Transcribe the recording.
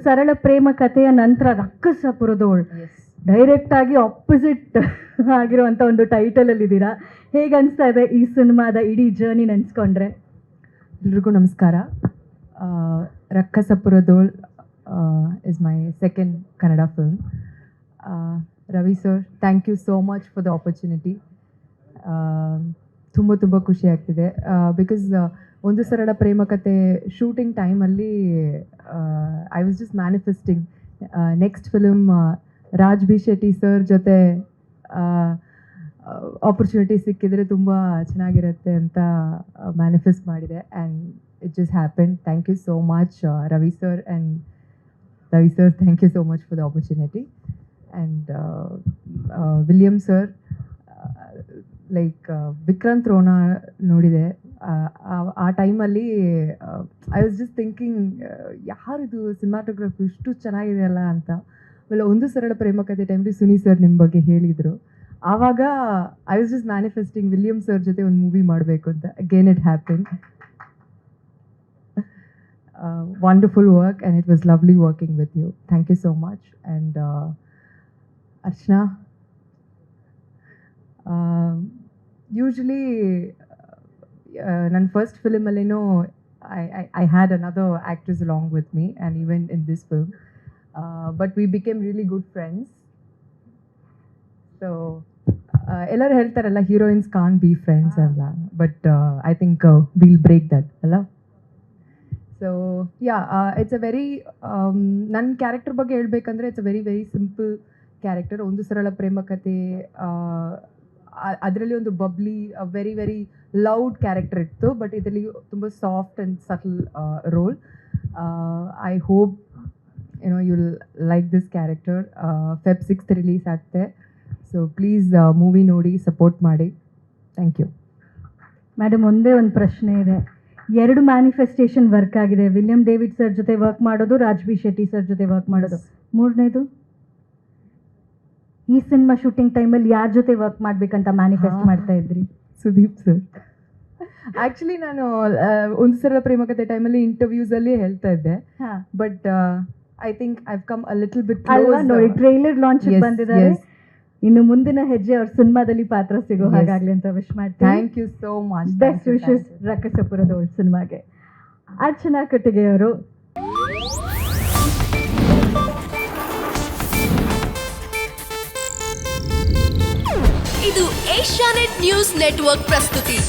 ಸರಳ ಪ್ರೇಮ ಕಥೆಯ ನಂತರ ರಕ್ಕಸಪುರದೋಳ್ ಡೈರೆಕ್ಟ್ ಆಗಿ ಆಪೋಸಿಟ್ ಆಗಿರುವಂಥ ಒಂದು ಟೈಟಲಲ್ಲಿ ಇದ್ದೀರಾ. ಹೇಗೆ ಅನಿಸ್ತಾ ಇದೆ ಈ ಸಿನಿಮಾದ ಇಡೀ ಜರ್ನಿ ನೆನೆಸ್ಕೊಂಡ್ರೆ? ಎಲ್ರಿಗೂ ನಮಸ್ಕಾರ. Rakkasapuradol is my second Kannada film. Ravi sir, thank you so much for the opportunity. ತುಂಬ ಖುಷಿ ಆಗ್ತಿದೆ ಬಿಕಾಸ್ ಒಂದು ಸರಳ ಪ್ರೇಮ ಕಥೆ ಶೂಟಿಂಗ್ ಟೈಮಲ್ಲಿ I was just manifesting next film Raj B Shetty sir ಜೊತೆ ಆಪರ್ಚುನಿಟಿ ಸಿಕ್ಕಿದರೆ ತುಂಬ ಚೆನ್ನಾಗಿರುತ್ತೆ ಅಂತ ಮ್ಯಾನಿಫೆಸ್ಟ್ ಮಾಡಿದೆ and it just happen. Thank you so much Ravi sir, and Ravi sir, thank you so much for the opportunity. And William sir, like Vikrant Rona ನೋಡಿದೆ ಆ ಟೈಮಲ್ಲಿ I was just thinking ಯಾರಿದು ಸಿನಿಮಾಟೋಗ್ರಫಿ ಇಷ್ಟು ಚೆನ್ನಾಗಿದೆ ಅಲ್ಲ ಅಂತ. ಆಮೇಲೆ ಒಂದು ಸರಳ ಪ್ರೇಮ ಕಥೆ ಟೈಮಲ್ಲಿ ಸುನಿ ಸರ್ ನಿಮ್ಮ ಬಗ್ಗೆ ಹೇಳಿದರು. ಆವಾಗ I was just manifesting William sir ಜೊತೆ ಒಂದು ಮೂವಿ ಮಾಡಬೇಕು ಅಂತ. Again it happen. Wonderful work and it was lovely working with you. Thank you so much. And Archana, usually ನನ್ನ ಫಸ್ಟ್ ಫಿಲ್ಮಲ್ಲೇನೋ I had another actress along with me and even in this film. But we became really good friends. So, ಎಲ್ಲರೂ ಹೇಳ್ತಾರಲ್ಲ heroines can't be friends ಅಲ್ಲ, but I think will break that ಅಲ್ಲ. So yeah, it's a very ನನ್ನ character ಬಗ್ಗೆ ಹೇಳ್ಬೇಕಂದ್ರೆ it's a very simple character. ಒಂದು ಸರಳ ಪ್ರೇಮ ಕಥೆ, ಅದರಲ್ಲಿ ಒಂದು ಬಬ್ಲಿ ವೆರಿ ಲೌಡ್ ಕ್ಯಾರೆಕ್ಟರ್ ಇತ್ತು, ಬಟ್ ಇದರಲ್ಲಿ ತುಂಬ soft and subtle role. I hope you'll like this character. Feb 6th release ಆಗ್ತೆ. ಸೊ ಪ್ಲೀಸ್ ಮೂವಿ ನೋಡಿ ಸಪೋರ್ಟ್ ಮಾಡಿ. Thank you. ಮೇಡಮ್, ಒಂದೇ ಒಂದು ಪ್ರಶ್ನೆ ಇದೆ. 2 ಮ್ಯಾನಿಫೆಸ್ಟೇಷನ್ ವರ್ಕ್ ಆಗಿದೆ. ವಿಲಿಯಂ ಡೇವಿಡ್ ಸರ್ ಜೊತೆ ವರ್ಕ್ ಮಾಡೋದು, ರಾಜ್ ಬಿ ಶೆಟ್ಟಿ ಸರ್ ಜೊತೆ ವರ್ಕ್ ಮಾಡೋದು. ಮೂರನೇದು ಈ ಸಿನಿಮಾ ಶೂಟಿಂಗ್ ಟೈಮಲ್ಲಿ ಯಾರ ಜೊತೆ ವರ್ಕ್ ಮಾಡ್ಬೇಕಂತ ಮ್ಯಾನಿಫೆಸ್ಟ್ ಮಾಡ್ತಾ ಇದ್ರಿ? ಸುದೀಪ್ ಸರ್. ಆ್ಯಕ್ಚುಲಿ ನಾನು ಒಂದು ಸರಳ ಪ್ರೇಮ ಕಥೆ ಟೈಮಲ್ಲಿ ಇಂಟರ್ವ್ಯೂಸಲ್ಲಿ ಹೇಳ್ತಾ ಇದ್ದೆ, but I think I've come a little bit ಅಲ್ವಾ. ನೋಡಿ, ಟ್ರೈಲರ್ ಲಾಂಚ್ ಬಂದಿದ್ದಾರೆ. ಇನ್ನು ಮುಂದಿನ ಹೆಜ್ಜೆ ಅವ್ರ ಸಿನಿಮಾದಲ್ಲಿ ಪಾತ್ರ ಸಿಗೋ ಹಾಗಾಗ್ಲಿ ಅಂತ ವಿಶ್ ಮಾಡ್ತೀನಿ. Thank you so much. Best wishes Rakkasapuradol ಸಿನಿಮಾಗೆ. ಅರ್ಚನಾ ಕಟ್ಟಿಗೆ ಅವರು. ಇದು ಏಷ್ಯಾನೆಟ್ ನ್ಯೂಸ್ ನೆಟ್ವರ್ಕ್ ಪ್ರಸ್ತುತಿ.